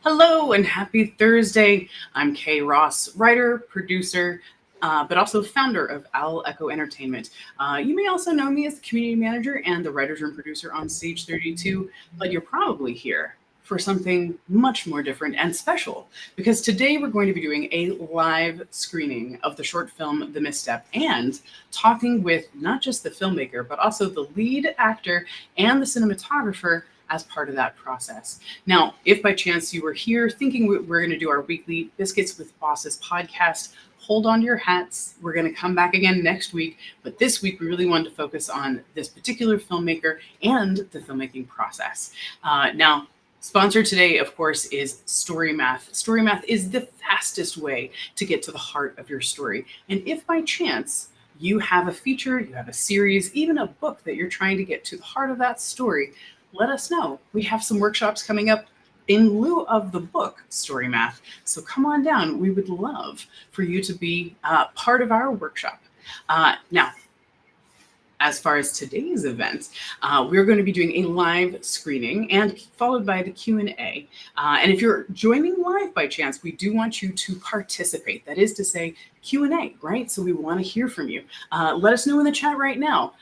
Hello and happy Thursday. I'm Kay Ross, writer, producer, but also founder of Owl Echo Entertainment. You may also know me as the community manager and the writer's room producer on Stage 32, but you're probably here for something much more different and special because today we're going to be doing a live screening of the short film The Misstep and talking with not just the filmmaker, but also the lead actor and the cinematographer as part of that process. Now, if by chance you were here thinking we're going to do our weekly Biscuits with Bosses podcast, hold on to your hats. We're going to come back again next week. But this week, we really wanted to focus on this particular filmmaker and the filmmaking process. Now, sponsored today, of course, is Story Math. Story Math is the fastest way to get to the heart of your story. And if by chance you have a feature, you have a series, even a book that you're trying to get to the heart of that story, let us know. We have some workshops coming up in lieu of the book Story Math. So come on down. We would love for you to be part of our workshop. Now, as far as today's event, we're going to be doing a live screening and followed by the Q&A. And if you're joining live by chance, we do want you to participate. That is to say Q&A, right? So we want to hear from you. Let us know in the chat right now.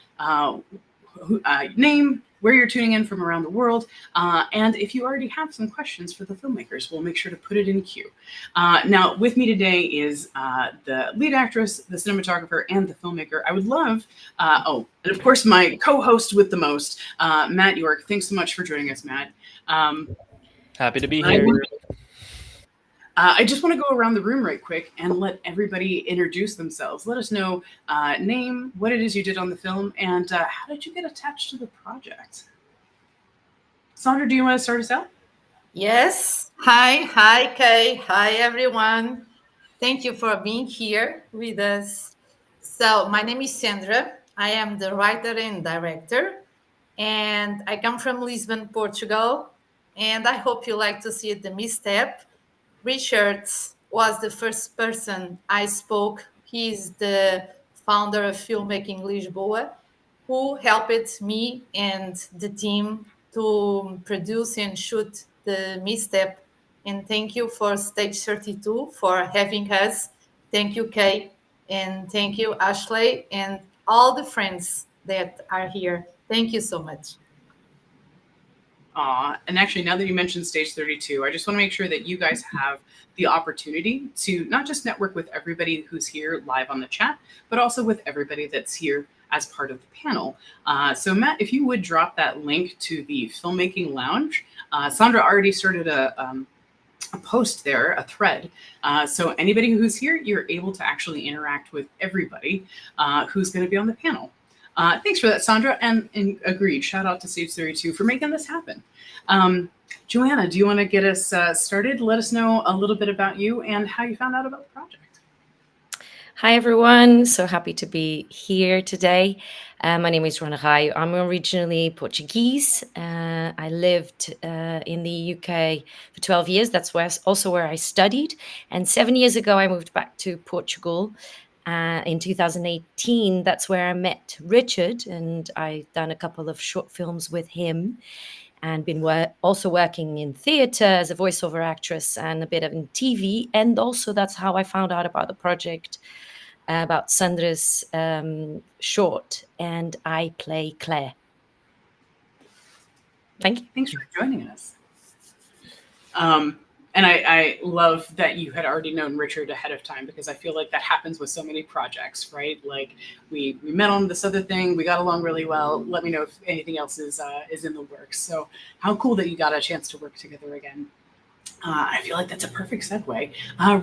Name, where you're tuning in from around the world, and if you already have some questions for the filmmakers, we'll make sure to put it in queue. Now, with me today is the lead actress, the cinematographer, and the filmmaker. I would love, and of course, my co-host with the most, Matt York. Thanks so much for joining us, Matt. Happy to be here. I just want to go around the room right quick and let everybody introduce themselves. Let us know name, what it is you did on the film, and how did you get attached to the project? Sandra, do you want to start us out? Yes. Hi, Kay. Hi, everyone. Thank you for being here with us. So my name is Sandra. I am the writer and director, and I come from Lisbon, Portugal. And I hope you like to see The Misstep. Richard was the first person I spoke. He's the founder of Filmmaking Lisboa, who helped me and the team to produce and shoot The Misstep. And thank you for Stage 32 for having us. Thank you, Kay. And thank you, Ashley, and all the friends that are here. Thank you so much. And actually, now that you mentioned Stage 32, I just want to make sure that you guys have the opportunity to not just network with everybody who's here live on the chat, but also with everybody that's here as part of the panel. So Matt, if you would drop that link to the Filmmaking Lounge. Sandra already started a post there, a thread. So anybody who's here, you're able to actually interact with everybody who's going to be on the panel. Thanks for that, Sandra, and agreed. Shout out to Stage 32 for making this happen. Joanna, do you want to get us started? Let us know a little bit about you and how you found out about the project. Hi, everyone. So happy to be here today. My name is Joanna Raio. I'm originally Portuguese. I lived in the UK for 12 years. That's also where I studied. And 7 years ago, I moved back to Portugal. In 2018, that's where I met Richard, and I've done a couple of short films with him and been also working in theatre as a voiceover actress and a bit of in TV. And also that's how I found out about the project, about Sandra's short, and I play Claire. Thank you. Thanks for joining us. And I love that you had already known Richard ahead of time, because I feel like that happens with so many projects, right? Like we met on this other thing, we got along really well. Let me know if anything else is in the works. So how cool that you got a chance to work together again. I feel like that's a perfect segue.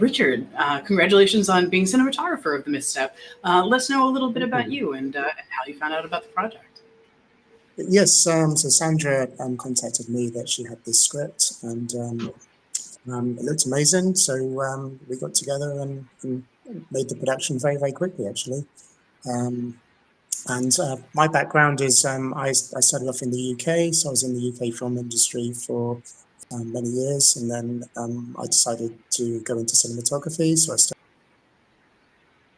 Richard, congratulations on being cinematographer of The Misstep. Let's know a little bit about you and how you found out about the project. Yes, so Sandra contacted me that she had this script, and it looked amazing. So we got together and made the production very, very quickly, actually. And my background is I started off in the UK, so I was in the UK film industry for many years, and then I decided to go into cinematography. So I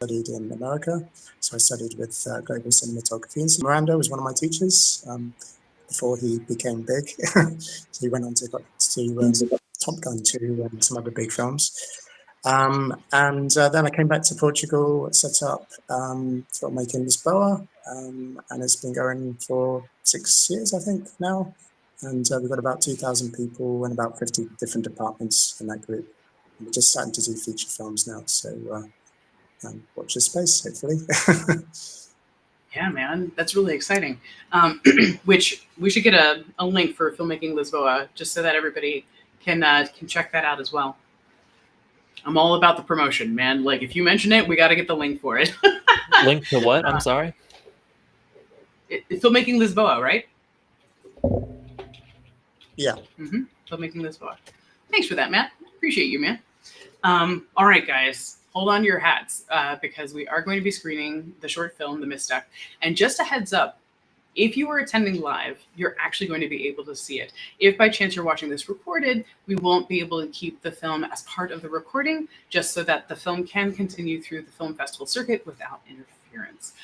studied in America. So I studied with global cinematography. And Miranda was one of my teachers before he became big. So he went on to Top Gun 2 and some other big films. And then I came back to Portugal, set up Filmmaking Lisboa, and it's been going for 6 years, I think, now. And we've got about 2,000 people and about 50 different departments in that group. And we're just starting to do feature films now, so watch this space, hopefully. Yeah, man, that's really exciting. Which we should get a link for Filmmaking Lisboa, just so that everybody can check that out as well. I'm all about the promotion, man. Like, if you mention it, we got to get the link for it. Link to what? I'm sorry. Filmmaking Lisboa, right? Yeah. Mm-hmm. Filmmaking Lisboa. Thanks for that, Matt. Appreciate you, man. All right, guys, hold on to your hats because we are going to be screening the short film, The Misstep. And just a heads up, if you are attending live, you're actually going to be able to see it. If by chance you're watching this recorded, we won't be able to keep the film as part of the recording, just so that the film can continue through the film festival circuit without interference.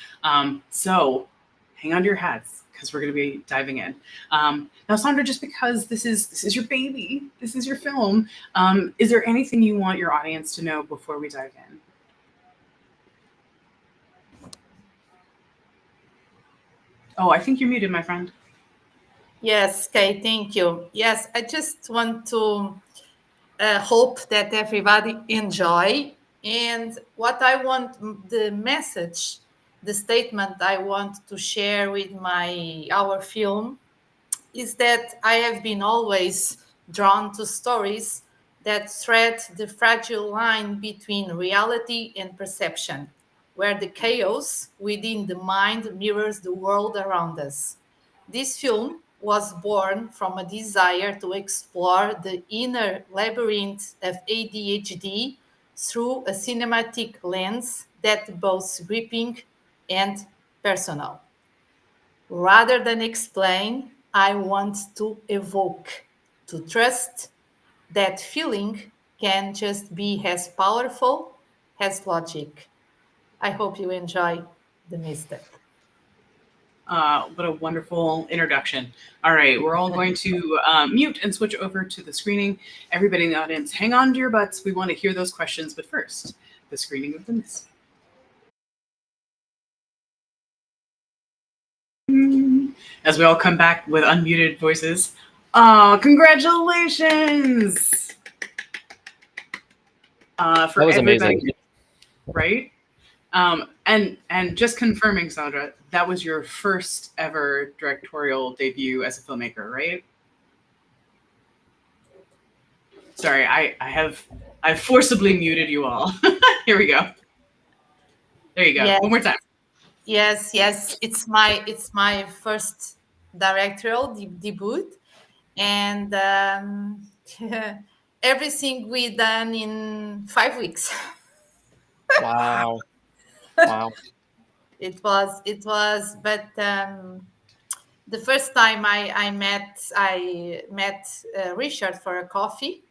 So hang on to your hats, because we're going to be diving in. Now, Sandra, just because this is your baby, this is your film, is there anything you want your audience to know before we dive in? Oh, I think you're muted, my friend. Yes, Kay, thank you. Yes, I just want to hope that everybody enjoy. And what I want, the message, the statement I want to share with our film is that I have been always drawn to stories that thread the fragile line between reality and perception, where the chaos within the mind mirrors the world around us. This film was born from a desire to explore the inner labyrinth of ADHD through a cinematic lens that both gripping and personal. Rather than explain, I want to evoke, to trust that feeling can just be as powerful as logic. I hope you enjoy the misstep. What a wonderful introduction. All right, we're all going to mute and switch over to the screening. Everybody in the audience, hang on to your butts. We want to hear those questions, but first, the screening of the Misstep. As we all come back with unmuted voices. Oh, congratulations! For That was everybody, amazing. right? And just confirming, Sandra, that was your first ever directorial debut as a filmmaker, right? Sorry, I've forcibly muted you all. Here we go. There you go. Yes. One more time. Yes, it's my first directorial debut, and everything we done in 5 weeks. Wow. Wow. It was, but the first time I met Richard for a coffee,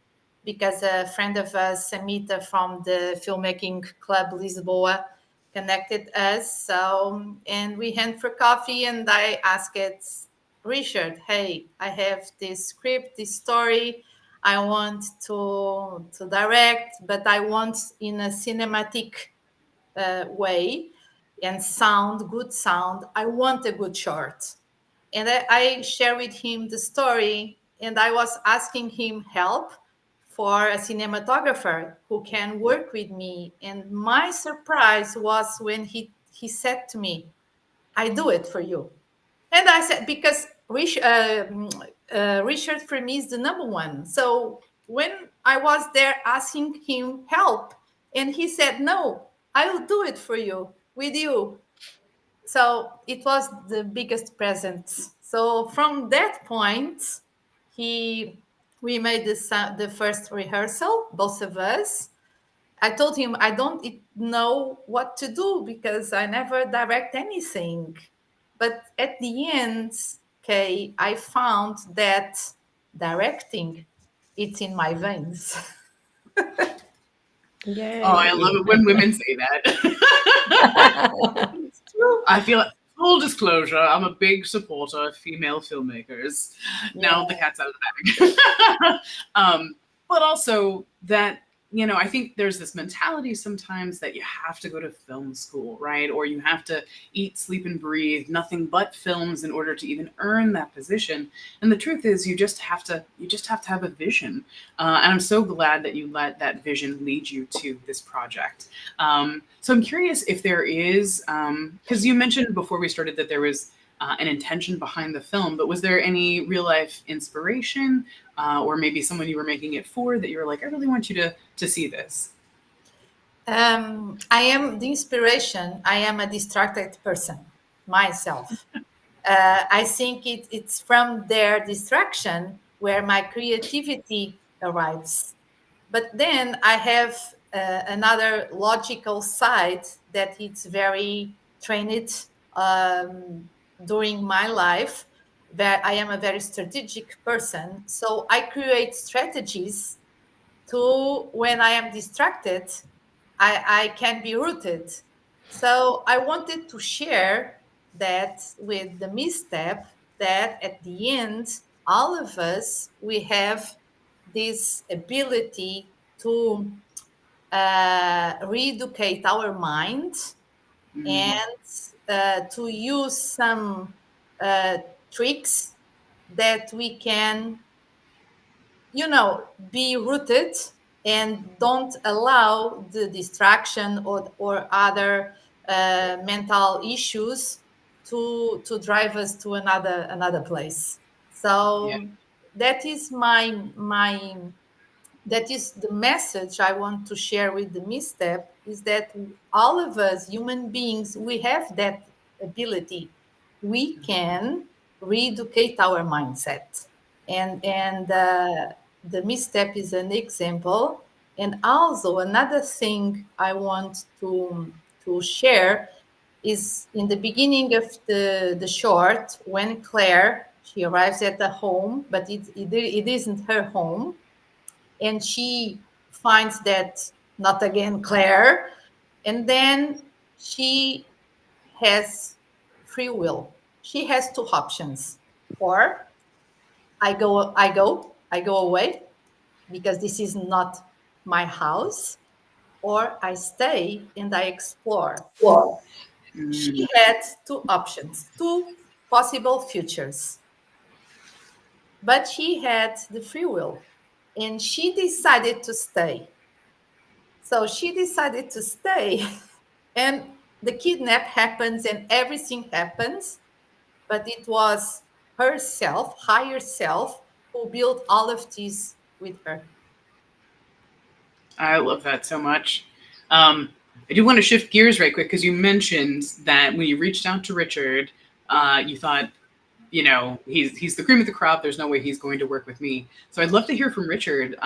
because a friend of us, Samita from the Filmmaking Club Lisboa, connected us. So, and we went for coffee, and I asked Richard, "Hey, I have this script, this story. I want to direct, but I want in a cinematic way and good sound. I want a good short." And I share with him the story, and I was asking him help for a cinematographer who can work with me. And my surprise was when he said to me, "I do it for you." And I said, because Richard for me is the number one. So when I was there asking him help, and he said, "No, I will do it for you, with you." So it was the biggest present. So from that point, we made the first rehearsal, both of us. I told him I don't know what to do because I never direct anything. But at the end, okay, I found that directing, it's in my veins. Yay. Oh, I love it when women say that. It's true. I feel full disclosure, I'm a big supporter of female filmmakers. Now the cat's out of the bag. but also that, I think there's this mentality sometimes that you have to go to film school, right? Or you have to eat, sleep, and breathe nothing but films in order to even earn that position. And the truth is, you just have to have a vision. And I'm so glad that you let that vision lead you to this project. So I'm curious if there is, because you mentioned before we started that there was an intention behind the film, but was there any real life inspiration, or maybe someone you were making it for that you were like, I really want you to see this? I am the inspiration. I am a distracted person myself. I think it's from their distraction where my creativity arrives. But then I have another logical side that it's very trained during my life, where I am a very strategic person. So I create strategies to when I am distracted, I can be rooted. So I wanted to share that with the misstep, that at the end, all of us, we have this ability to re-educate our mind Mm, and to use some tricks that we can, be rooted and don't allow the distraction or other mental issues to drive us to another place. yeah. So that is that is the message I want to share with the misstep, is that all of us human beings, we have that ability. We can re-educate our mindset, and the misstep is an example. And also another thing I want to share is in the beginning of the short, when Claire, she arrives at the home, but it isn't her home, and she finds that not again Claire, and then she has free will. She has two options: or I go away because this is not my house, or I stay and I explore. She Mm. had two options, two possible futures, but she had the free will, and she decided to stay. So she decided to stay, and the kidnap happens and everything happens, but it was herself, higher self, who built all of this with her. I love that so much. I do want to shift gears right quick because you mentioned that when you reached out to Richard, you thought, he's the cream of the crop. There's no way he's going to work with me. So I'd love to hear from Richard.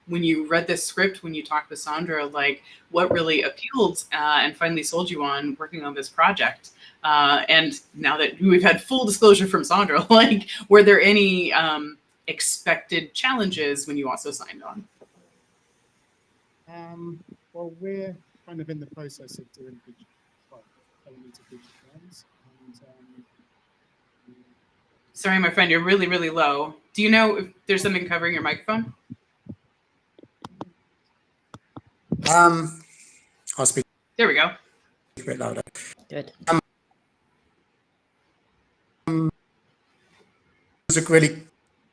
When you read this script, when you talked with Sandra, like what really appealed and finally sold you on working on this project. And now that we've had full disclosure from Sandra, like, were there any expected challenges when you also signed on? Well, we're kind of in the process of doing elements of feature films, and Sorry, my friend, you're really, really low. Do you know if there's something covering your microphone? I'll speak There we go. a bit louder. Good. It was a really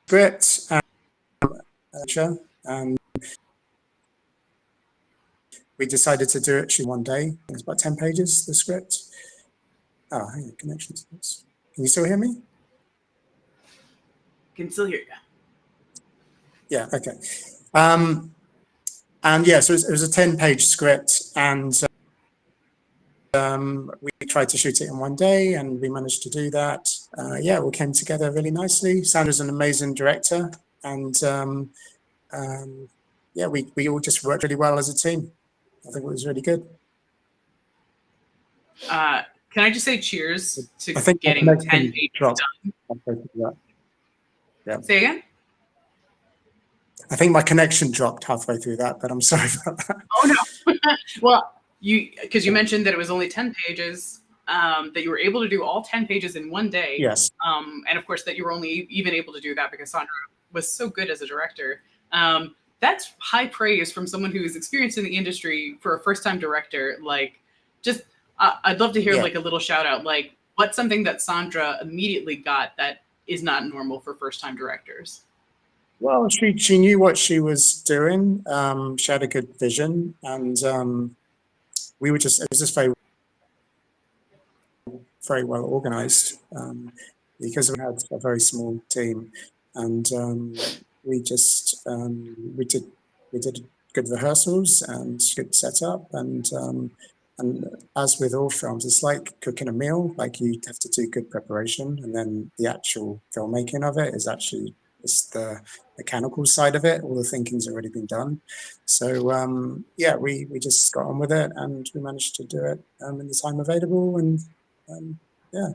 script, and we decided to do it in one day. It's about 10 pages, the script. Oh, hang on, connection to this. Can you still hear me? Can still hear you. Yeah, okay. And yeah, so it was a 10-page script, and we tried to shoot it in one day, and we managed to do that. Yeah, it all came together really nicely. Sandra's an amazing director, and yeah, we all just worked really well as a team. I think it was really good. Can I just say cheers to I think getting 10 pages dropped. done? Yeah. Say again? I think my connection dropped halfway through that, but I'm sorry about that. Oh, no. Well, because you mentioned that it was only 10 pages, that you were able to do all 10 pages in one day. Yes. And of course, that you were only even able to do that because Sandra was so good as a director. that's high praise from someone who is experienced in the industry for a first-time director. Like, just I'd love to hear Yeah. like a little shout out. Like, what's something that Sandra immediately got that is not normal for first-time directors? Well, she knew what she was doing. She had a good vision, and it was just very well organized, because we had a very small team, and we did good rehearsals and good setup, and as with all films, it's like cooking a meal. Like, you have to do good preparation, and then the actual filmmaking of it is actually, it's the mechanical side of it. All the thinking's already been done. So yeah, we just got on with it, and we managed to do it in the time available, and yeah,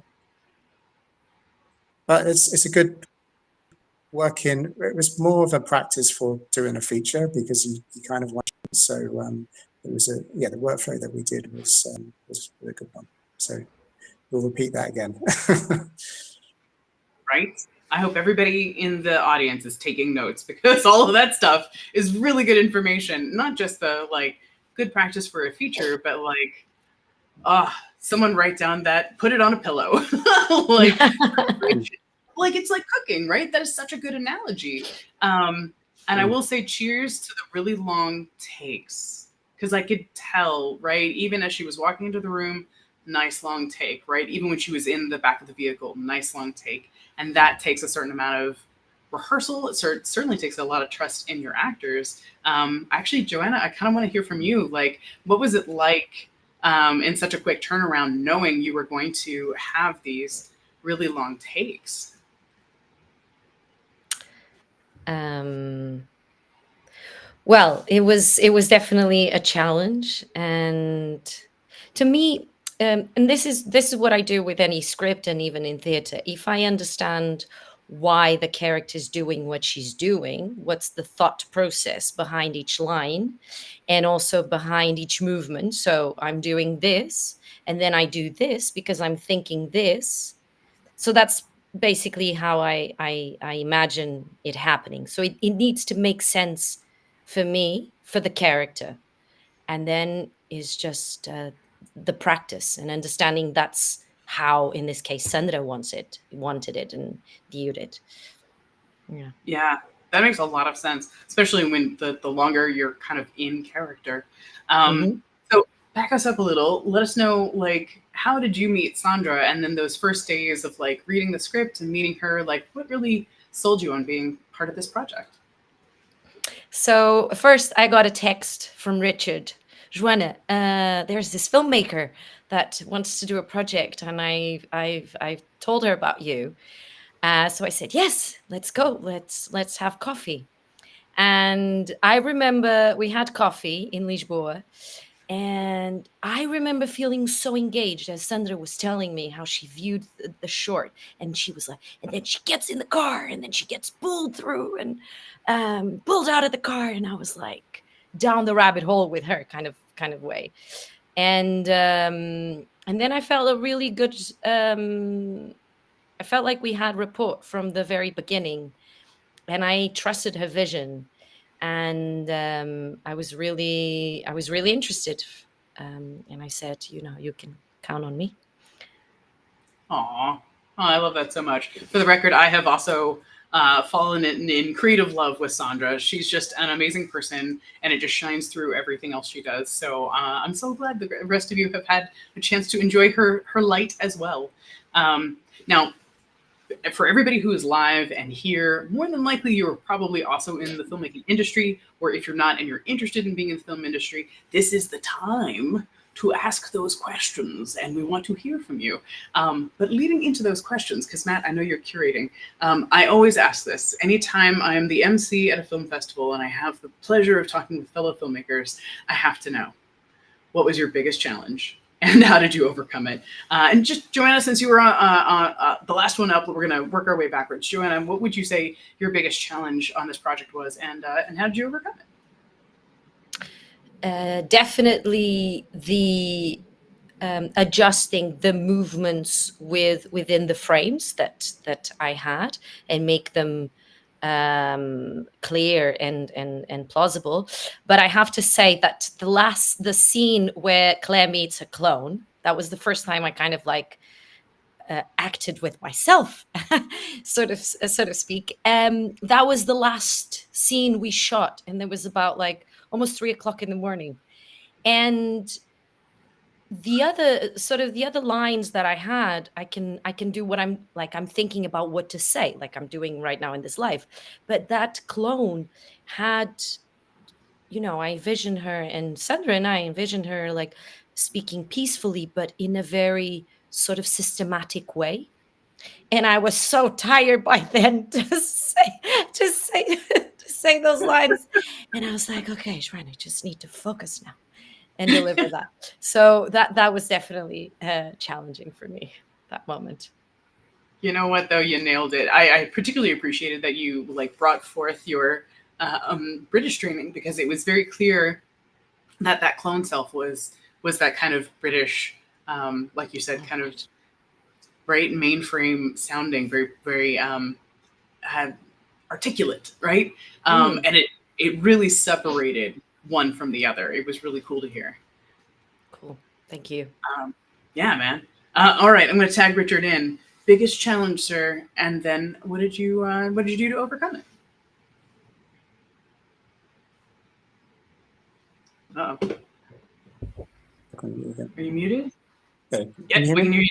but it's a good working. It was more of a practice for doing a feature, because you kind of want. So it was the workflow that we did was a good one. So we'll repeat that again. Right? I hope everybody in the audience is taking notes, because all of that stuff is really good information. Not just the like good practice for a feature, but like, someone write down that, put it on a pillow. Like, like it's like cooking, right? That is such a good analogy. And I will say cheers to the really long takes, because I could tell, right? Even as she was walking into the room, nice long take, right? Even when she was in the back of the vehicle, nice long take. And that takes a certain amount of rehearsal. It certainly takes a lot of trust in your actors. Actually, Joanna, I kind of want to hear from you. Like, what was it like in such a quick turnaround, knowing you were going to have these really long takes? Well, it was definitely a challenge, and to me, and this is what I do with any script, and even in theater. If I understand why the character is doing what she's doing, what's the thought process behind each line, and also behind each movement. So I'm doing this, and then I do this because I'm thinking this. So that's basically how I imagine it happening. So it needs to make sense for me, for the character. And then is just the practice and understanding that's how, in this case, Sandra wanted it and viewed it. Yeah. Yeah, that makes a lot of sense, especially when the longer you're kind of in character. So back us up a little. Let us know, like, how did you meet Sandra? And then those first days of like reading the script and meeting her, like what really sold you on being part of this project? So first I got a text from Richard. Joanna, there's this filmmaker that wants to do a project, and I've told her about you. So I said, yes, let's go. Let's have coffee. And I remember we had coffee in Lisboa, and I remember feeling so engaged as Sandra was telling me how she viewed the short. And she was like, and then she gets in the car, and then she gets pulled through and pulled out of the car. And I was like down the rabbit hole with her kind of way. And then I felt a really good, I felt like we had rapport from the very beginning, and I trusted her vision. And I was really interested, and I said, you can count on me. Aw, oh, I love that so much. For the record, I have also fallen in creative love with Sandra. She's just an amazing person, and it just shines through everything else she does. So I'm so glad the rest of you have had a chance to enjoy her light as well. Now, for everybody who is live and here, more than likely you're probably also in the filmmaking industry, or if you're not and you're interested in being in the film industry, this is the time to ask those questions, and we want to hear from you. But leading into those questions, because Matt, I know you're curating, I always ask this. Anytime I'm the MC at a film festival and I have the pleasure of talking with fellow filmmakers, I have to know, what was your biggest challenge? And how did you overcome it? And just, Joanna, since you were on the last one up, we're going to work our way backwards. Joanna, what would you say your biggest challenge on this project was, and how did you overcome it? Definitely the adjusting the movements within the frames that I had, and make them clear and plausible. But I have to say that the scene where Claire meets a clone, that was the first time I kind of like acted with myself, so to speak. That was the last scene we shot, and it was about like almost 3 o'clock in the morning. And the other lines that I had, I can do what I'm thinking about what to say, like I'm doing right now in this life. But that clone had, I envisioned her, and Sandra and I envisioned her like speaking peacefully, but in a very sort of systematic way. And I was so tired by then to say those lines. And I was like, okay, Shrine, I just need to focus now and deliver that. So that was definitely challenging for me, that moment. You know what, though? You nailed it. I particularly appreciated that you like brought forth your British training, because it was very clear that that clone self was that kind of British, like you said, kind of right mainframe sounding, very very articulate, right? And it really separated one from the other. It was really cool to hear. Cool, thank you. Yeah, man. All right, I'm going to tag Richard in. Biggest challenge, sir, and then what did you do to overcome it? Uh-oh. Are you muted? Okay. Yes, we can hear you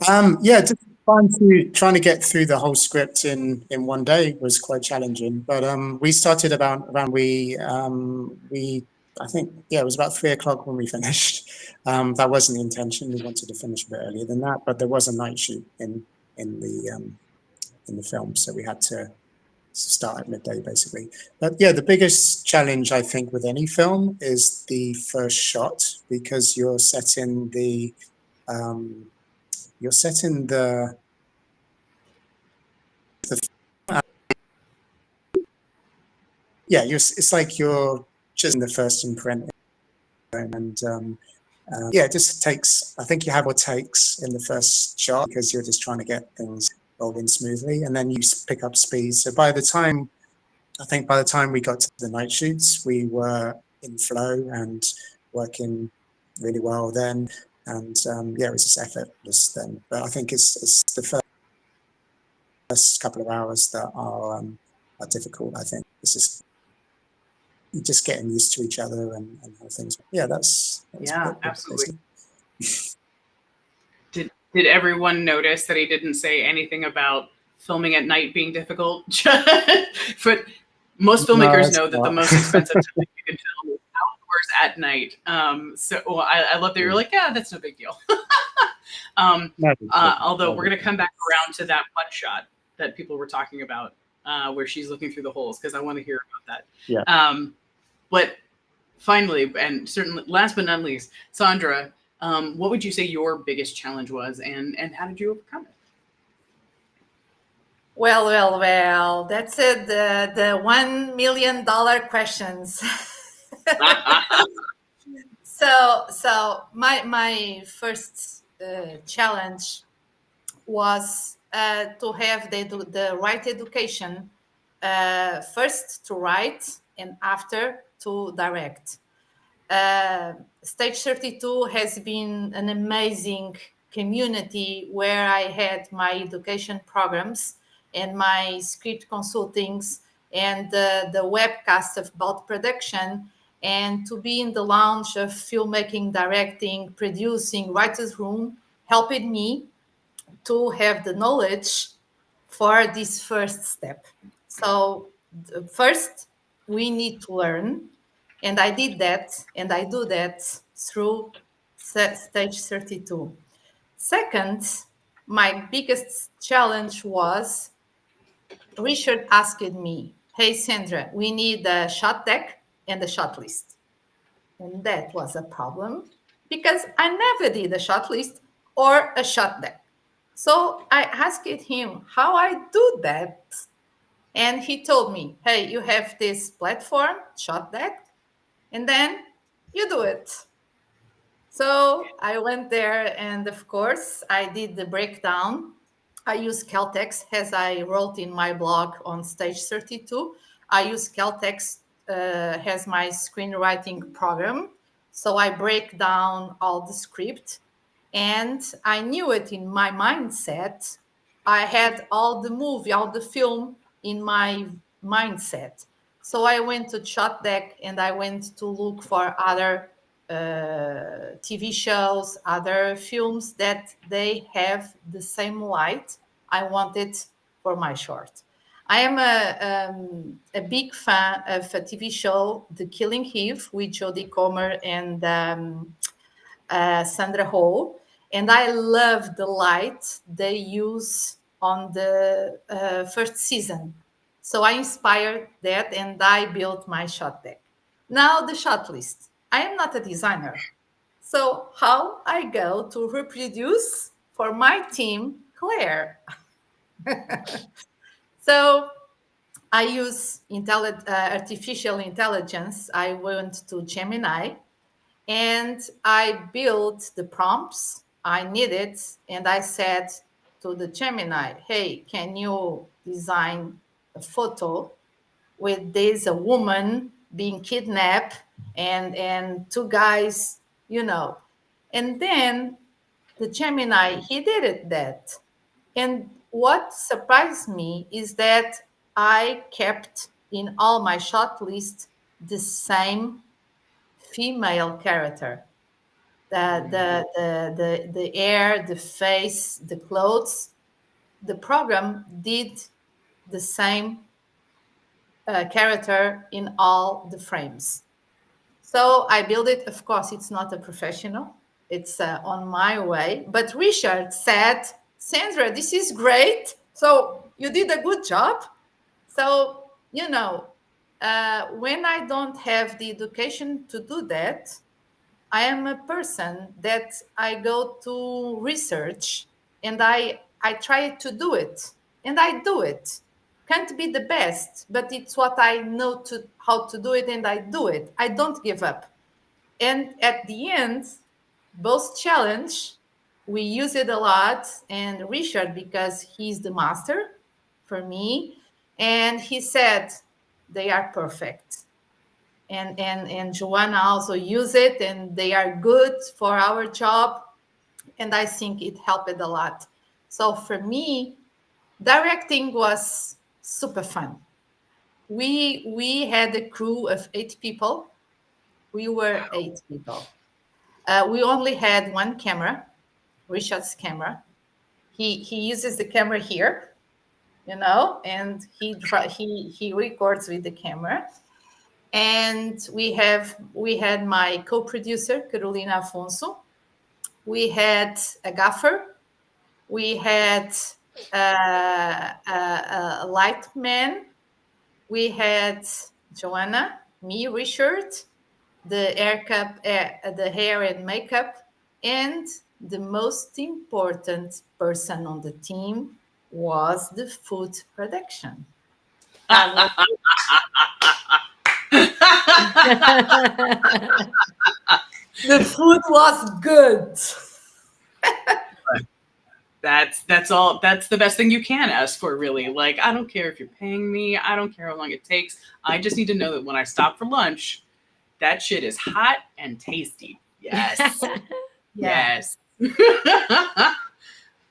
now. Yeah, just trying to get through the whole script in one day was quite challenging. But we started around we I think, yeah, it was about 3 o'clock when we finished. That wasn't the intention. We wanted to finish a bit earlier than that, but there was a night shoot in the film, so we had to start at midday basically. But yeah, the biggest challenge I think with any film is the first shot, because you're setting the yeah, it's like you're just in the first imprint, and yeah, it just takes, I think you have what it takes in the first shot, because you're just trying to get things rolling smoothly, and then you pick up speed. So by the time we got to the night shoots, we were in flow and working really well then. And yeah, it was just effortless then. But I think it's the first couple of hours that are difficult. I think it's just getting used to each other and how things. Yeah, that's yeah, absolutely. Did everyone notice that he didn't say anything about filming at night being difficult? But most filmmakers know that the most expensive time you can film is outdoors at night. So well, I love that you're like, yeah, that's no big deal. Although we're going to come back around to that one shot that people were talking about, where she's looking through the holes, because I want to hear about that. Yeah. But finally, and certainly last but not least, Sandra, what would you say your biggest challenge was, and how did you overcome it? Well, that's it. The $1 million questions. So my first challenge was to have the right education, first to write and after to direct. Stage 32 has been an amazing community where I had my education programs and my script consultings and the webcast about production, and to be in the lounge of filmmaking, directing, producing, writer's room, helped me to have the knowledge for this first step. So first, we need to learn. And I did that, and I do that through stage 32. Second, my biggest challenge was Richard asked me, hey, Sandra, we need a shot deck and a shot list. And that was a problem because I never did a shot list or a shot deck. So I asked him how I do that. And he told me, hey, you have this platform, shot deck, and then you do it. So I went there, and of course, I did the breakdown I use Caltex, as I wrote in my blog on Stage 32. I use Caltex as my screenwriting program. So I break down all the script, and I knew it in my mindset. I had all the film in my mindset. So I went to Shot Deck and I went to look for other TV shows, other films that they have the same light I wanted for my short. I am a big fan of a TV show, The Killing Eve, with Jodie Comer and Sandra Ho, and I love the light they use on the first season. So I inspired that, and I built my shot deck. Now the shot list. I am not a designer, so how I go to reproduce for my team, Claire. So I use artificial intelligence. I went to Gemini and I built the prompts I needed. And I said to the Gemini, hey, can you design a photo with this a woman being kidnapped and two guys, you know. And then the Gemini, he did it that. And what surprised me is that I kept in all my shot list the same female character. The hair, the face, the clothes, the program did the same character in all the frames. So I built it. Of course, it's not a professional. It's on my way. But Richard said, Sandra, this is great. So you did a good job. So, when I don't have the education to do that, I am a person that I go to research and I try to do it and I do it. Can't be the best, but it's what I know how to do it and I do it. I don't give up. And at the end, both challenge, we use it a lot. And Richard, because he's the master for me, and he said they are perfect. And Joanna also use it and they are good for our job. And I think it helped a lot. So for me, directing was super fun. We had a crew of 8 people. We were 8 people. We only had one camera, Richard's camera. He uses the camera here, and he records with the camera. And we had my co-producer, Carolina Afonso. We had a gaffer. We had a light man. We had Joanna, me, Richard, the hair and makeup, and the most important person on the team was the food production. The food was good. That's all. That's the best thing you can ask for, really. Like, I don't care if you're paying me. I don't care how long it takes. I just need to know that when I stop for lunch, that shit is hot and tasty. Yes. Yes.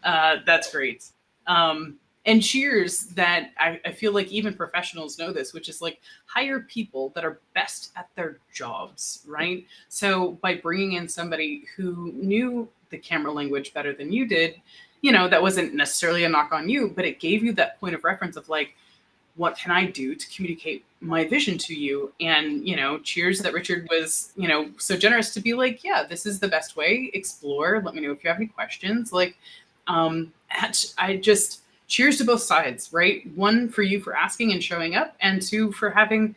That's great. And cheers that I feel like even professionals know this, which is like hire people that are best at their jobs, right? So by bringing in somebody who knew the camera language better than you did, that wasn't necessarily a knock on you, but it gave you that point of reference of like, what can I do to communicate my vision to you? And, cheers that Richard was, so generous to be like, yeah, this is the best way. Explore. Let me know if you have any questions. Like, I just cheers to both sides, right? One, for you for asking and showing up, and 2, for having,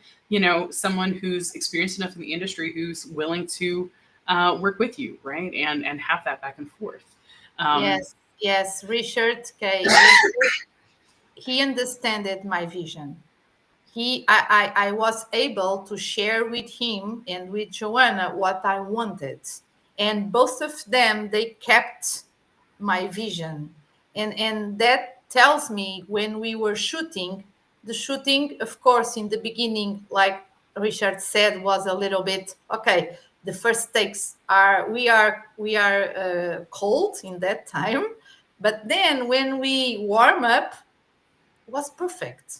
someone who's experienced enough in the industry who's willing to work with you, right? And have that back and forth. Yes, Richard, he understood my vision. I was able to share with him and with Joanna what I wanted. And both of them, they kept my vision. and that tells me when we were shooting, the shooting, of course, in the beginning, like Richard said, was a little bit okay. The first takes we are cold in that time, but then when we warm up, it was perfect.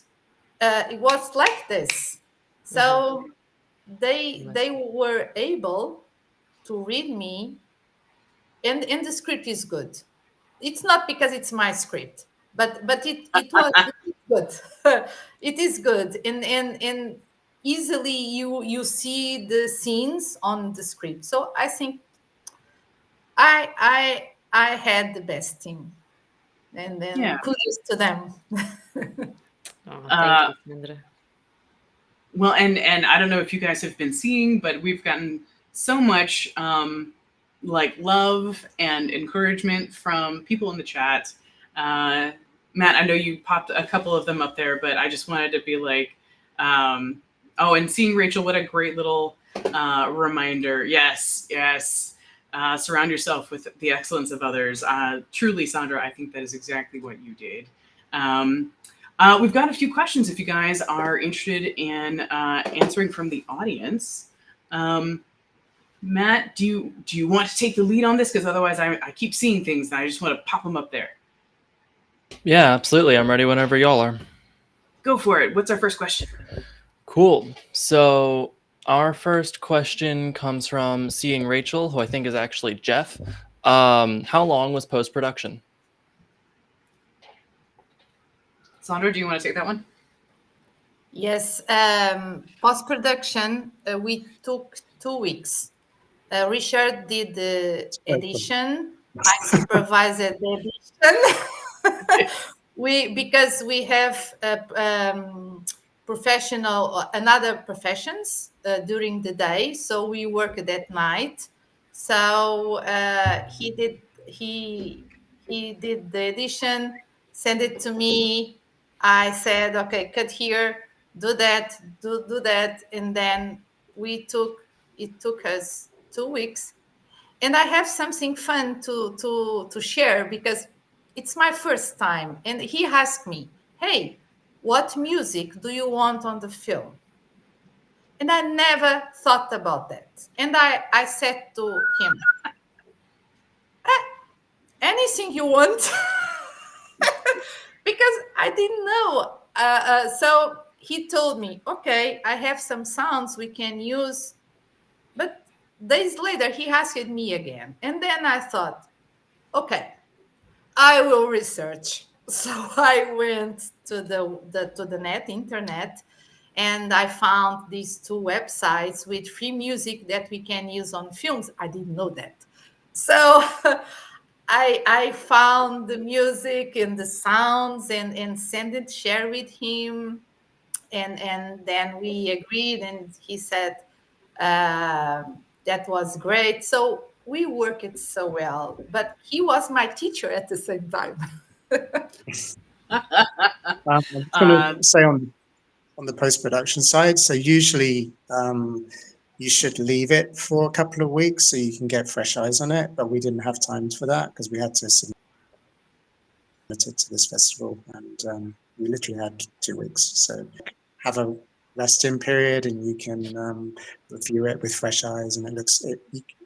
It was like this. So they were able to read me, and the script is good. It's not because it's my script, but it was it is good. It is good, and easily you see the scenes on the script. So I think I had the best team, and then Yeah. kudos to them. Oh, Uh, thank you, Sandra. Well, and I don't know if you guys have been seeing, but we've gotten so much like love and encouragement from people in the chat. Matt, I know you popped a couple of them up there, but I just wanted to be like, oh, and seeing Rachel, what a great little reminder. Yes, yes. Surround yourself with the excellence of others. Truly, Sandra, I think that is exactly what you did. We've got a few questions if you guys are interested in answering from the audience. Matt, do you want to take the lead on this? Because otherwise I keep seeing things and I just want to pop them up there. Yeah, absolutely. I'm ready whenever y'all are. Go for it. What's our first question? Cool. So our first question comes from Seeing Rachel, who I think is actually Jeff. How long was post-production? Sandra, do you want to take that one? Yes, post-production, we took 2 weeks. Richard did the edition. I supervised the edition. Because we have another professions during the day, so we work at night. So he did the edition, sent it to me. I said, okay, cut here, do that, do that, and then it took us 2 weeks. And I have something fun to share because it's my first time. And he asked me, hey, what music do you want on the film? And I never thought about that. And I said to him, anything you want. Because I didn't know. So he told me, okay, I have some sounds we can use. But days later, he asked me again. And then I thought, okay, I will research. So I went to the internet, and I found these 2 websites with free music that we can use on films. I didn't know that. So I found the music and the sounds and sent it, share with him. And then we agreed, and he said, that was great. So we worked so well, but he was my teacher at the same time. I'm just going to say on the post-production side, so usually you should leave it for a couple of weeks so you can get fresh eyes on it, but we didn't have time for that because we had to submit it to this festival, and we literally had 2 weeks. So have a rest-in period, and you can review it with fresh eyes, and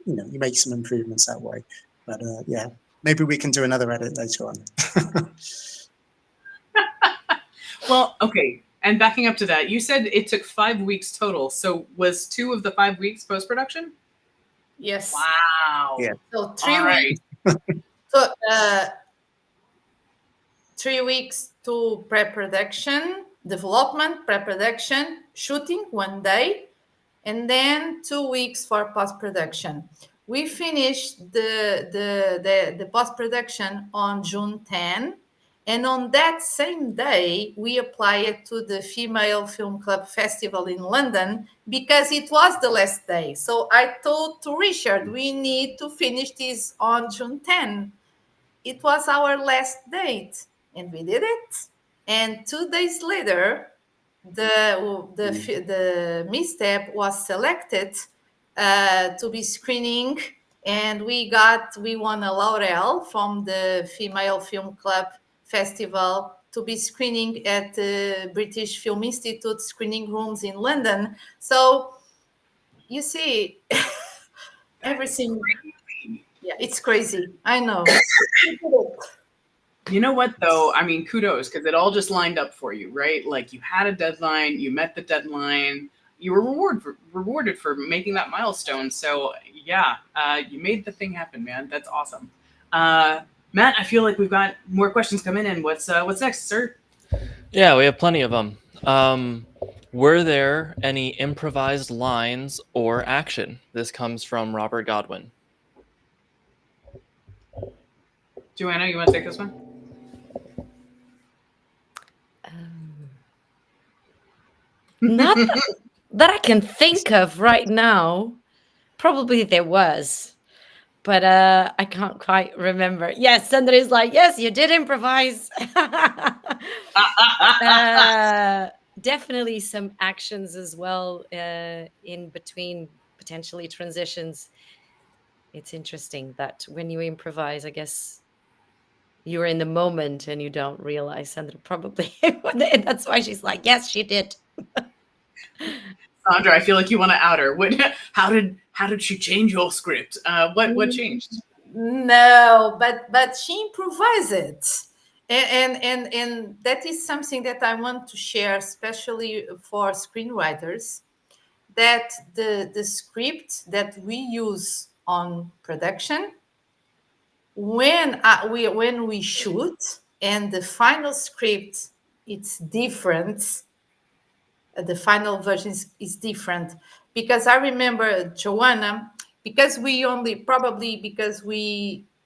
you make some improvements that way. But yeah, maybe we can do another edit later on. Well, okay. And backing up to that, you said it took 5 weeks total. So was 2 of the 5 weeks post-production? Yes. Wow. Yeah. So 3 All right. weeks. So 3 weeks to pre-production, development, pre-production, shooting 1 day, and then 2 weeks for post-production. We finished the post-production on June 10, and on that same day, we applied to the Female Film Club Festival in London because it was the last day. So I told to Richard, we need to finish this on June 10. It was our last date, and we did it. And 2 days later, the Misstep was selected to be screening, and we won a laurel from the Female Film Club Festival to be screening at the British Film Institute screening rooms in London. So you see, everything. Yeah, it's crazy. I know. You know what, though? I mean, kudos, because it all just lined up for you, right? Like, you had a deadline, you met the deadline, you were rewarded for making that milestone. So, yeah, you made the thing happen, man. That's awesome. Matt, I feel like we've got more questions coming in. What's next, sir? Yeah, we have plenty of them. Were there any improvised lines or action? This comes from Robert Godwin. Joanna, you want to take this one? Not that I can think of right now. Probably there was, but I can't quite remember. Yes, Sandra is like, yes, you did improvise. Definitely some actions as well in between potentially transitions. It's interesting that when you improvise, I guess you're in the moment and you don't realize. Sandra probably that's why she's like, yes, she did. Sandra, I feel like you want to out her. How did she change your script? What changed? No, but she improvised it. And that is something that I want to share, especially for screenwriters, that the script that we use on production, when we shoot and the final script, it's different. The final version is different, because I remember Joanna, because we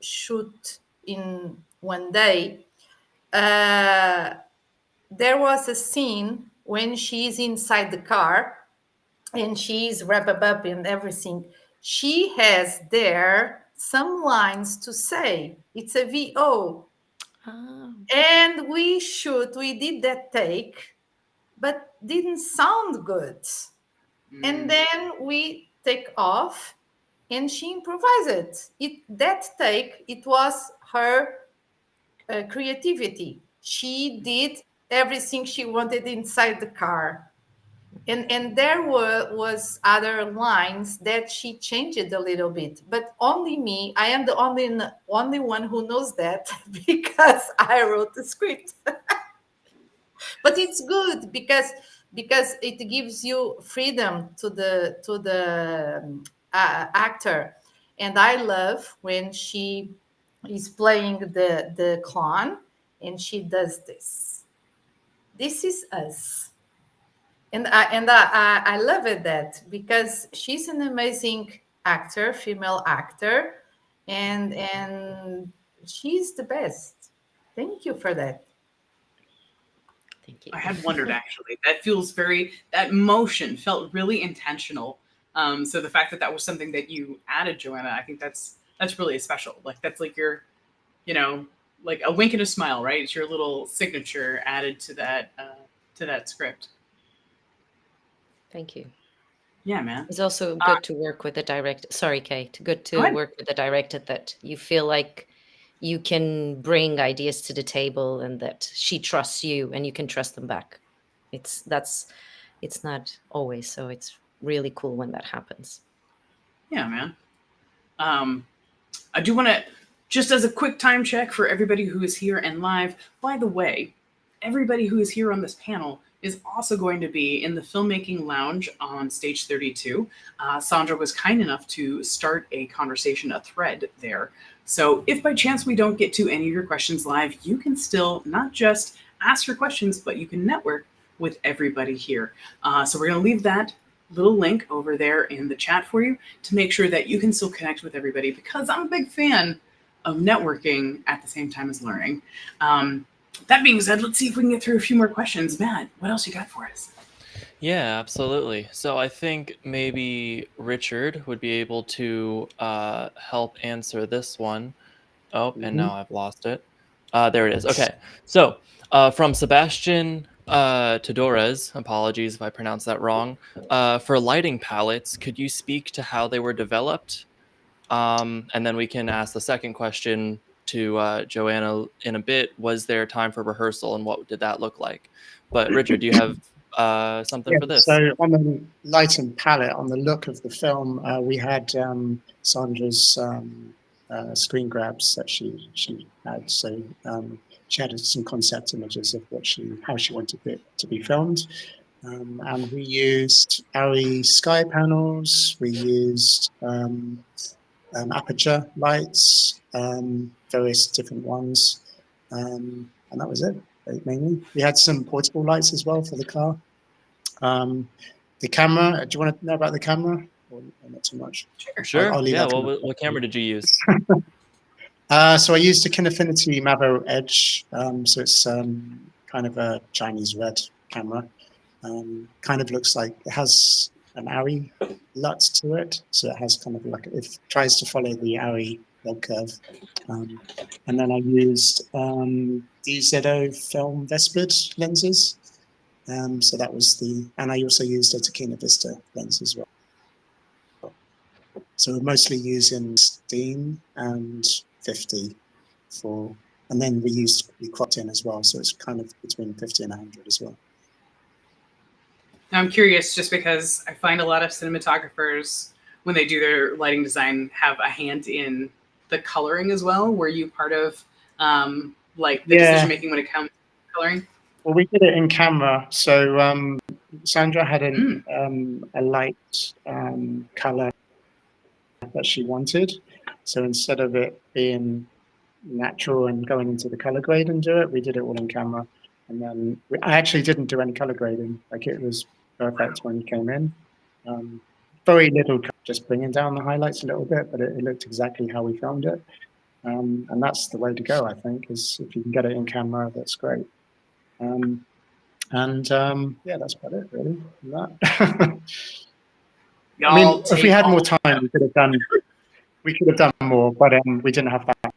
shoot in one day. There was a scene when she's inside the car and she's wrapped up in everything. She has there some lines to say. It's a VO. Oh. And we did that take, but didn't sound good. And then we take off and she improvised it. That take, it was her creativity. She did everything she wanted inside the car. And there was other lines that she changed a little bit, but only me. I am the only one who knows that because I wrote the script. But it's good because it gives you freedom to the actor. And I love when she is playing the clown and she does this. This is us. And I love it, that because she's an amazing actor, female actor, and she's the best. Thank you for that. Thank you. I had wondered, actually. That motion felt really intentional. So the fact that was something that you added, Joanna, I think that's really special. Like, that's like your, like a wink and a smile, right? It's your little signature added to that script. Thank you. Yeah, man. It's also good to work with a director. Sorry, Kate. Good to work with a director that you feel like you can bring ideas to the table and that she trusts you and you can trust them back. It's not always, so it's really cool when that happens. Yeah, man. I do want to, just as a quick time check for everybody who is here and live, by the way, everybody who is here on this panel is also going to be in the Filmmaking Lounge on stage 32. Sandra was kind enough to start a conversation, a thread there. So if by chance we don't get to any of your questions live, you can still not just ask your questions, but you can network with everybody here. So we're going to leave that little link over there in the chat for you to make sure that you can still connect with everybody, because I'm a big fan of networking at the same time as learning. That being said, let's see if we can get through a few more questions. Matt, what else you got for us? Yeah, absolutely. So I think maybe Richard would be able to help answer this one. Oh, and now I've lost it. There it is. Okay. So from Sebastian Todores, apologies if I pronounced that wrong, for lighting palettes, could you speak to how they were developed? And then we can ask the second question to Joanna in a bit. Was there time for rehearsal, and what did that look like? But Richard, do you have something for this? So on the lighting palette, on the look of the film, we had Sandra's screen grabs that she had. So she had some concept images of how she wanted it to be filmed. And we used ARRI sky panels. We used aperture lights, various different ones, and that was it mainly. We had some portable lights as well for the car. The camera. Do you want to know about the camera, or not too much? Sure. I'll leave yeah. that Well, what camera did you use? So I used a Kinefinity Mavo Edge. So it's kind of a Chinese red camera. Kind of looks like it has an ARRI LUT to it. So it has kind of like, it tries to follow the ARRI log curve. And then I used DZO film Vespid lenses. So that was and I also used a Tachyna Vista lens as well. So we're mostly using 16 and 50 and then we cropped in as well. So it's kind of between 50 and 100 as well. Now I'm curious, just because I find a lot of cinematographers, when they do their lighting design, have a hand in the coloring as well. Were you part of like the decision making when it comes to coloring? Well, we did it in camera. So Sandra had a light color that she wanted. So instead of it being natural and going into the color grade and do it, we did it all in camera. And then I actually didn't do any color grading. Like, it was perfect when you came in. Very little, just bringing down the highlights a little bit, but it looked exactly how we filmed it. And that's the way to go, I think, is if you can get it in camera, that's great. Yeah, that's about it, really. I mean, if we had more time, we could have done more, but we didn't have that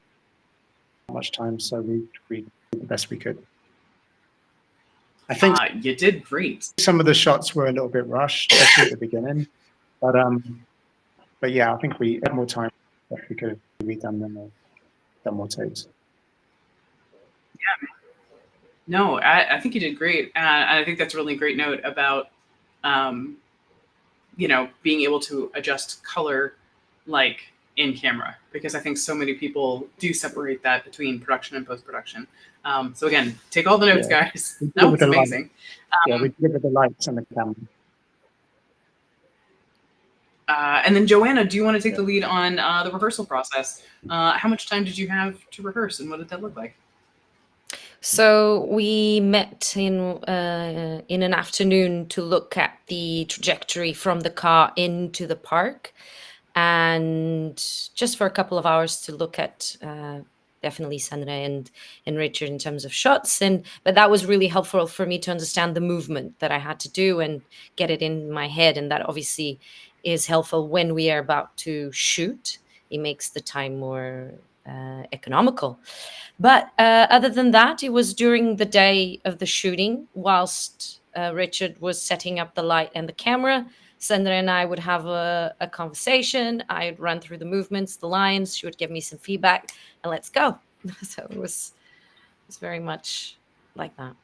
much time, so we did the best we could. I think you did great. some of the shots were a little bit rushed, especially at the beginning, but yeah, I think we had more time. If we could have redone them or done more takes. Yeah. No, I think you did great, and I think that's a really great note about, being able to adjust color, like, in camera, because I think so many people do separate that between production and post-production. So again, take all the notes, guys. That was amazing. Yeah, we did it with the lights and the camera. And then Joanna, do you want to take the lead on the rehearsal process? How much time did you have to rehearse, and what did that look like? So we met in an afternoon to look at the trajectory from the car into the park, and just for a couple of hours to look at definitely Sandra and Richard in terms of shots, but that was really helpful for me to understand the movement that I had to do and get it in my head, and that obviously is helpful when we are about to shoot. It makes the time more economical. But other than that, it was during the day of the shooting, whilst Richard was setting up the light and the camera. Sandra and I would have a conversation. I'd run through the movements, the lines. She would give me some feedback, and let's go. So it was very much like that.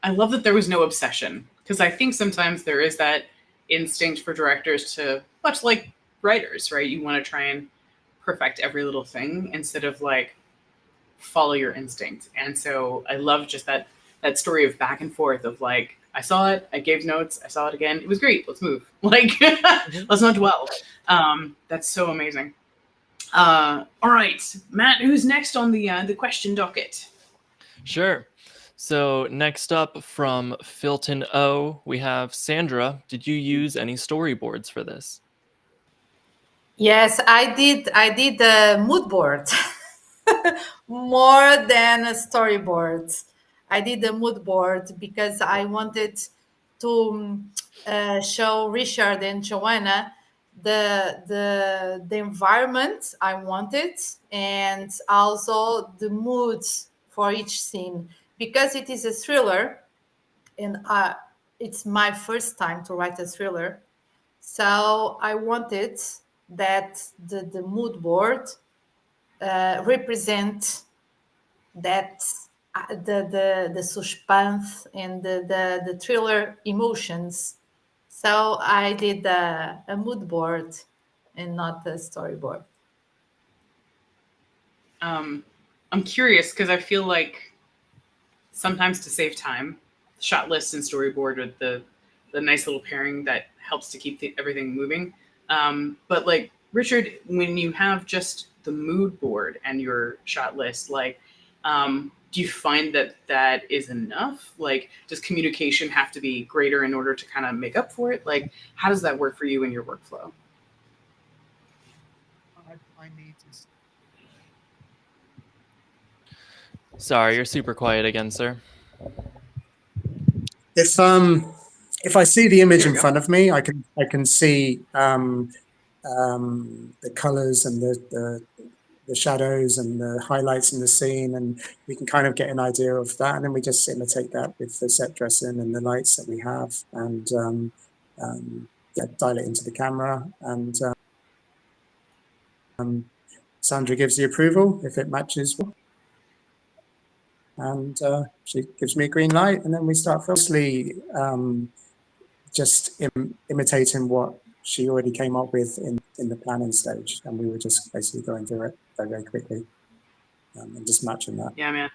I love that there was no obsession, because I think sometimes there is that instinct for directors to, much like writers, right? You want to try and perfect every little thing instead of like follow your instinct. And so I love just that story of back and forth of like, I saw it, I gave notes, I saw it again, it was great, let's move. Like, let's not dwell. That's so amazing. All right, Matt, who's next on the question docket? Sure. So next up from Filton O, we have Sandra. Did you use any storyboards for this? Yes, I did a mood board. More than a storyboard. I did a mood board because I wanted to show Richard and Joanna the environment I wanted, and also the moods for each scene, because it is a thriller, and it's my first time to write a thriller. So I wanted that the mood board represent that the suspense and the thriller emotions. So I did a mood board and not a storyboard. I'm curious because I feel like sometimes to save time, shot list and storyboard are the nice little pairing that helps to keep everything moving. But like Richard, when you have just the mood board and your shot list, like, do you find that that is enough? Like, does communication have to be greater in order to kind of make up for it? Like, how does that work for you in your workflow? I need to. Sorry, you're super quiet again, sir. If I see the image There in you go. front of me, I can see the colors and the shadows and the highlights in the scene, and we can kind of get an idea of that, and then we just imitate that with the set dressing and the lights that we have, and yeah, dial it into the camera, and Sandra gives the approval if it matches well, and she gives me a green light, and then we start firstly just imitating what she already came up with in the planning stage, and we were just basically going through it very, very quickly and just matching that. Yeah, man.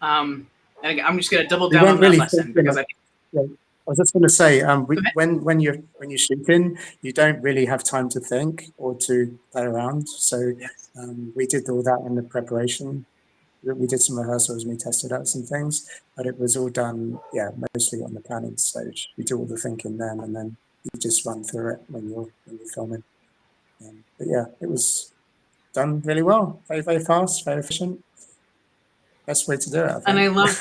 And again, I'm just going to double We down weren't on that really lesson thinking because of, I think yeah, I was just going to say, Go ahead. when you're shooting, you don't really have time to think or to play around. So Yes. we did all that in the preparation. We did some rehearsals and we tested out some things, but it was all done, yeah, mostly on the planning stage. We do all the thinking then, and then you just run through it when you're filming. But yeah, it was done really well, very, very fast, very efficient. Best way to do it, I think. And I love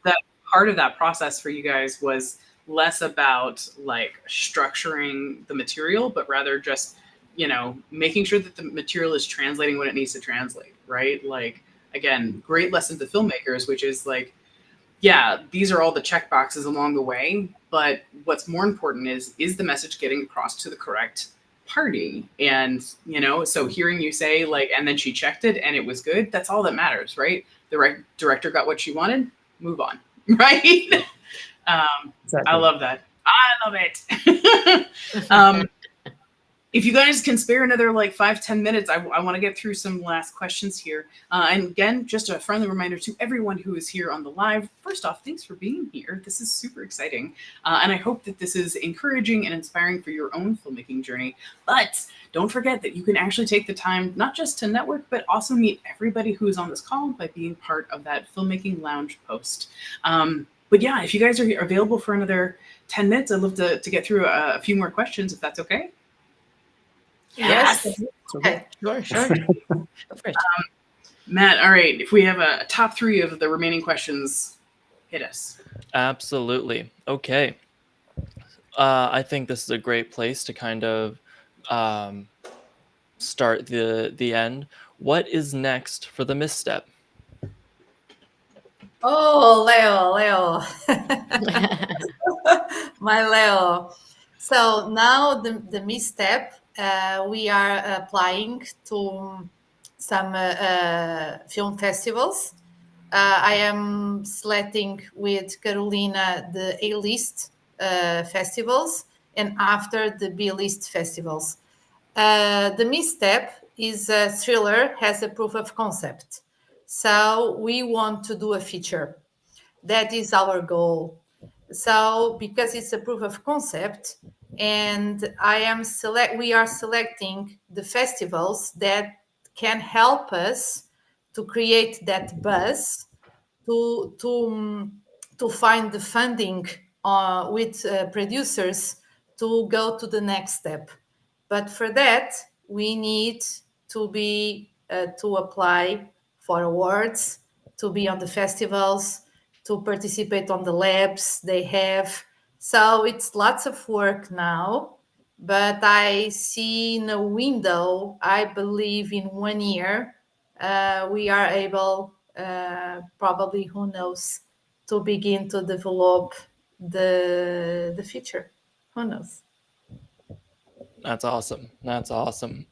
that part of that process for you guys was less about like structuring the material, but rather just, you know, making sure that the material is translating when it needs to translate, right? Like, again, great lesson to filmmakers, which is like, yeah, these are all the check boxes along the way, but what's more important is the message getting across to the correct party? And, you know, so hearing you say like, and then she checked it and it was good, that's all that matters, right? The director got what she wanted, move on, right? Exactly. I love that. I love it. If you guys can spare another like 5-10 minutes, I want to get through some last questions here. And again, just a friendly reminder to everyone who is here on the live. First off, thanks for being here. This is super exciting. And I hope that this is encouraging and inspiring for your own filmmaking journey. But don't forget that you can actually take the time not just to network, but also meet everybody who is on this call by being part of that Filmmaking Lounge post. But yeah, if you guys are available for another 10 minutes, I'd love to get through a few more questions, if that's okay. Yes. Okay. Sure. Go for it. Matt, all right. If we have a top 3 of the remaining questions, hit us. Absolutely. Okay. I think this is a great place to kind of start the end. What is next for the Misstep? Oh, Leo. My Leo. So now the Misstep, we are applying to some film festivals. I am selecting with Carolina the A-list festivals and after the B-list festivals. The Misstep is a thriller, has a proof of concept. So we want to do a feature. That is our goal. So because it's a proof of concept, and we are selecting the festivals that can help us to create that buzz, to find the funding with producers to go to the next step. But for that, we need to apply for awards, to be on the festivals, to participate on the labs they have. So it's lots of work now, but I see in a window, I believe in 1 year, we are able, probably, who knows, to begin to develop the feature. Who knows? That's awesome. That's awesome.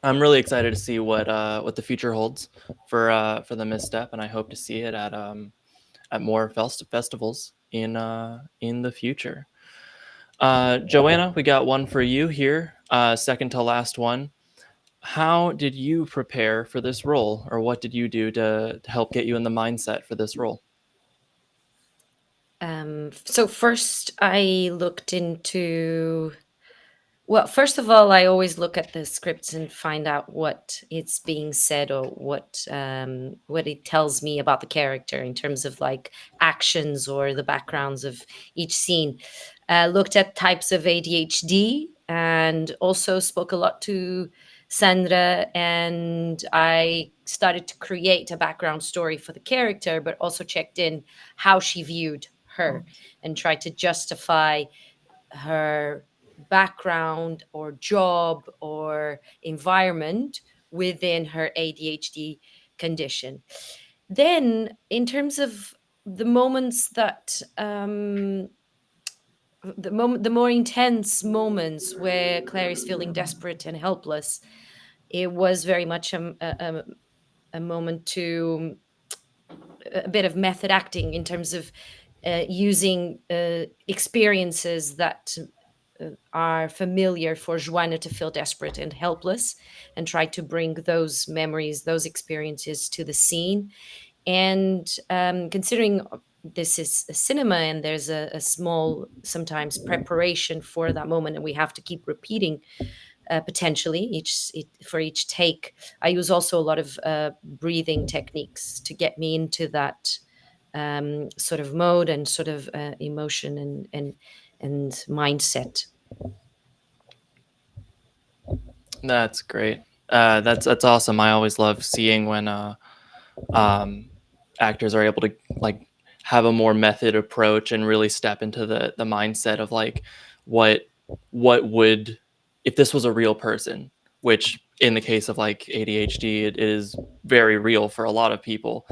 I'm really excited to see what the future holds for the Misstep, and I hope to see it at more festivals in the future. Joanna, we got one for you here, second to last one. How did you prepare for this role, or what did you do to help get you in the mindset for this role? So first I looked into, well, first of all, I always look at the scripts and find out what it's being said, or what it tells me about the character in terms of like actions or the backgrounds of each scene. Looked at types of ADHD, and also spoke a lot to Sandra, and I started to create a background story for the character, but also checked in how she viewed her and tried to justify her background or job or environment within her ADHD condition. Then, in terms of the moments that the more intense moments where Claire is feeling desperate and helpless, it was very much a moment to a bit of method acting in terms of using experiences that are familiar for Joanna to feel desperate and helpless, and try to bring those memories, those experiences to the scene. And considering this is a cinema and there's a small sometimes preparation for that moment, and we have to keep repeating potentially for each take, I use also a lot of breathing techniques to get me into that sort of mode and sort of emotion and mindset. That's great. That's awesome. I always love seeing when actors are able to like have a more method approach and really step into the mindset of like what would, if this was a real person, which in the case of like ADHD, it is very real for a lot of people.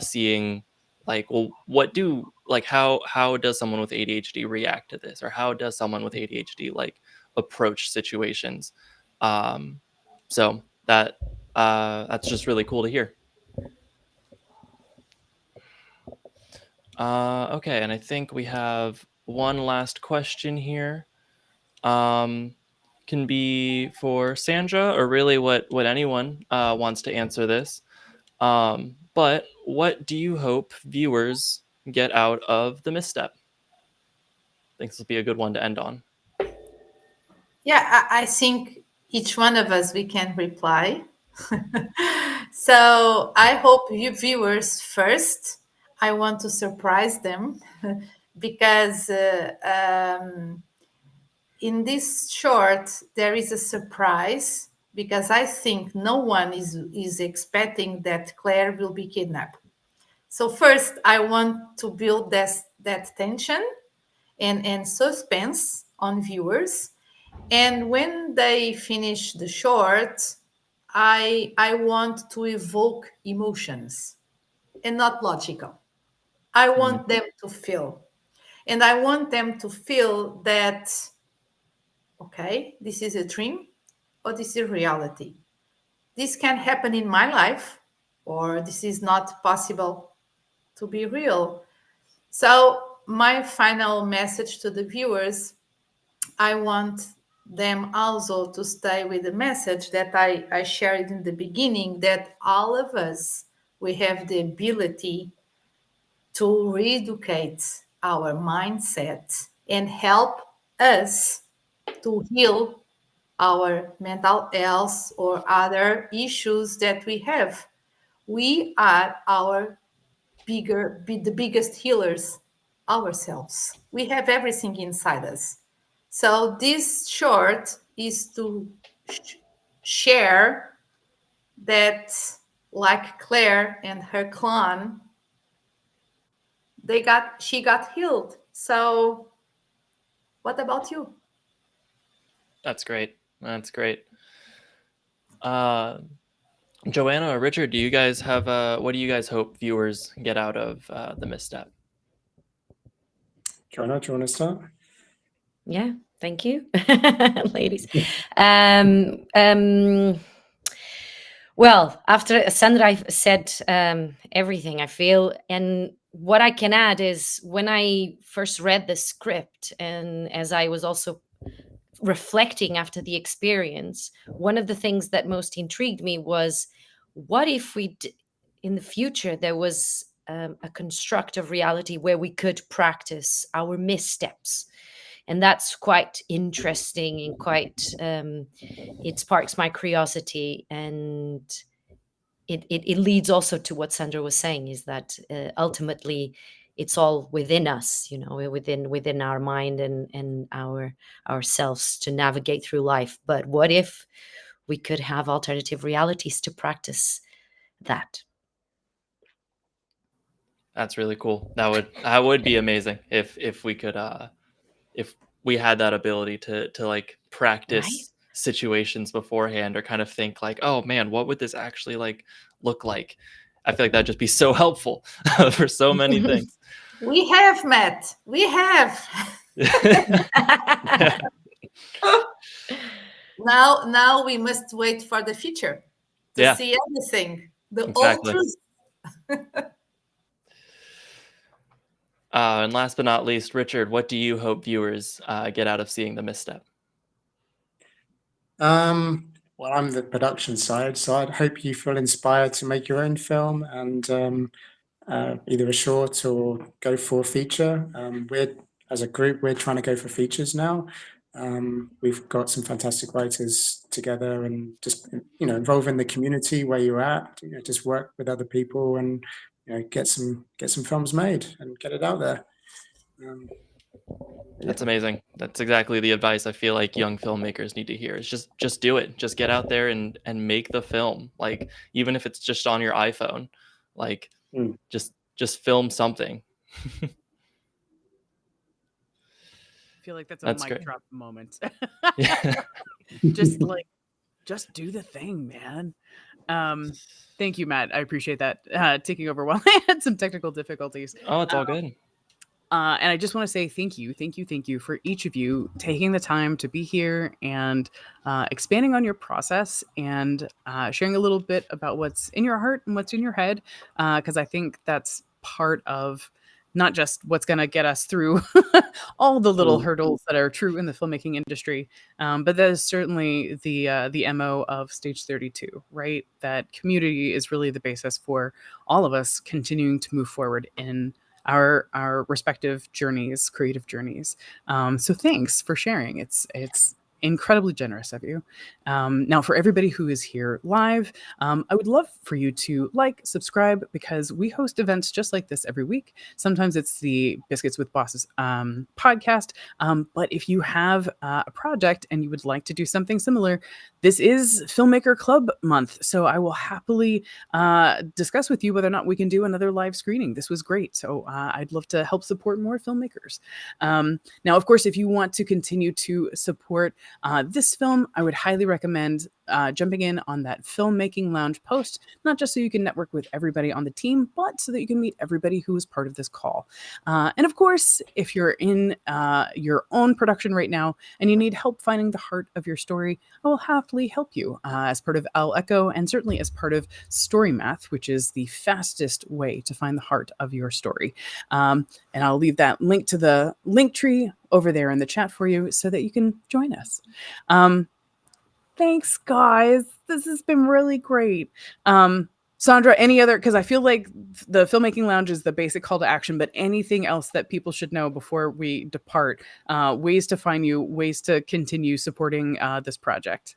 Seeing like, well, how does someone with ADHD react to this, or how does someone with ADHD like approach situations? So that's just really cool to hear. Okay, and I think we have one last question here. Can be for Sandra, or really what anyone wants to answer this. But what do you hope viewers get out of the Misstep? I think this will be a good one to end on. Yeah, I think each one of us, we can reply. So I hope you viewers first, I want to surprise them because in this short, there is a surprise, because I think no one is expecting that Claire will be kidnapped. So first, I want to build that tension and suspense on viewers. And when they finish the short, I want to evoke emotions and not logical. I want them to feel. And I want them to feel that, okay, this is a dream or this is reality. This can happen in my life, or this is not possible to be real. So, my final message to the viewers, I want them also to stay with the message that I shared in the beginning, that all of us, we have the ability to re-educate our mindset and help us to heal our mental health or other issues that we have. We are the biggest healers ourselves. We have everything inside us. So this short is to share that, like Claire and her clan, she got healed. So what about you? That's great. That's great. Joanna or Richard, do you guys have what do you guys hope viewers get out of the Misstep? Joanna, do you want to start? Yeah, Thank you, ladies. Well, after Sandra said everything, I feel, and what I can add is when I first read the script, and as I was also reflecting after the experience, one of the things that most intrigued me was, what if in the future there was a construct of reality where we could practice our missteps? And that's quite interesting and quite it sparks my curiosity, and it leads also to what Sandra was saying, is that ultimately it's all within us, within our mind and ourselves to navigate through life. But what if we could have alternative realities to practice that? That's really cool. That would be amazing if we could if we had that ability to like practice Right? situations beforehand, or kind of think like, oh man, what would this actually like look like? I feel like that'd just be so helpful for so many things. We have met. We have. Yeah. Now we must wait for the future to Yeah, see everything, the old exactly. truth. And last but not least, Richard, what do you hope viewers get out of seeing The Misstep? Well, I'm the production side, so I'd hope you feel inspired to make your own film and either a short or go for a feature. As a group, we're trying to go for features now. We've got some fantastic writers together, and just involve in the community where you're at. Just work with other people and get some films made and get it out there. That's amazing. That's exactly the advice I feel like young filmmakers need to hear. Is just do it. Just get out there and make the film. Like, even if it's just on your iPhone, like just film something. I feel like that's a That's mic great. drop moment. Yeah. just do the thing, man. Thank you, Matt. I appreciate that taking over while I had some technical difficulties. Oh, it's all good. And I just want to say thank you for each of you taking the time to be here and expanding on your process and sharing a little bit about what's in your heart and what's in your head, because I think that's part of not just what's going to get us through all the little hurdles that are true in the filmmaking industry, but that is certainly the MO of Stage 32, right? That community is really the basis for all of us continuing to move forward in our respective journeys, creative journeys. So thanks for sharing. It's incredibly generous of you. Now, for everybody who is here live, I would love for you to like, subscribe, because we host events just like this every week. Sometimes it's the Biscuits with Bosses podcast. But if you have a project and you would like to do something similar, this is Filmmaker Club month. So I will happily discuss with you whether or not we can do another live screening. This was great. So I'd love to help support more filmmakers. Now, of course, if you want to continue to support this film, I would highly recommend jumping in on that Filmmaking Lounge post, not just so you can network with everybody on the team, but so that you can meet everybody who is part of this call. And of course, if you're in your own production right now and you need help finding the heart of your story, I will happily help you as part of Al Echo, and certainly as part of Story Math, which is the fastest way to find the heart of your story. And I'll leave that link to the link tree over there in the chat for you so that you can join us. Thanks, guys. This has been really great. Sandra, any other, because I feel like the Filmmaking Lounge is the basic call to action, but anything else that people should know before we depart? Ways to find you, ways to continue supporting this project.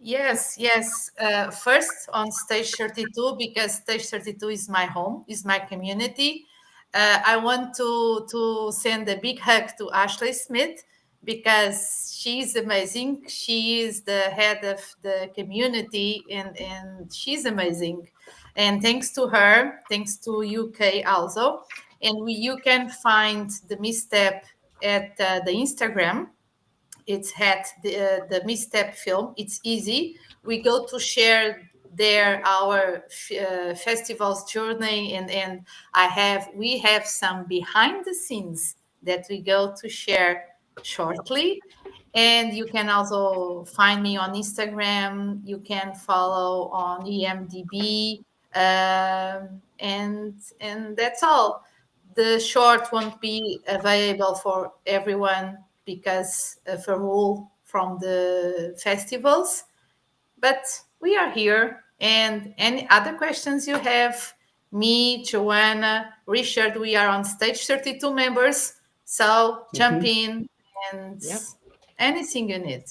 Yes. First on Stage 32, because Stage 32 is my home, is my community. I want to send a big hug to Ashley Smith, because she's amazing. She is the head of the community, and she's amazing. And thanks to her, thanks to UK also. And you can find the Misstep at the Instagram. It's at the Misstep film. It's easy. We go to share there our festival's journey, and we have some behind the scenes that we go to share shortly. And you can also find me on Instagram. You can follow on EMDB. And that's all. The short won't be available for everyone because of a rule from the festivals, but we are here. And any other questions you have, me, Joanna, Richard, we are on stage 32 members. So jump in and Yep. anything you need.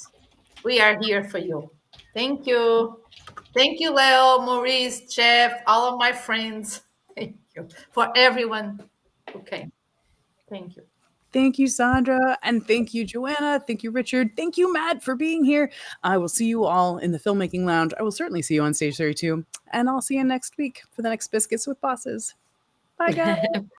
We are here for you. Thank you. Thank you, Leo, Maurice, Jeff, all of my friends. Thank you for everyone who came. Thank you. Thank you, Sandra. And thank you, Joanna. Thank you, Richard. Thank you, Matt, for being here. I will see you all in the filmmaking lounge. I will certainly see you on stage 32. And I'll see you next week for the next Biscuits with Bosses. Bye, guys.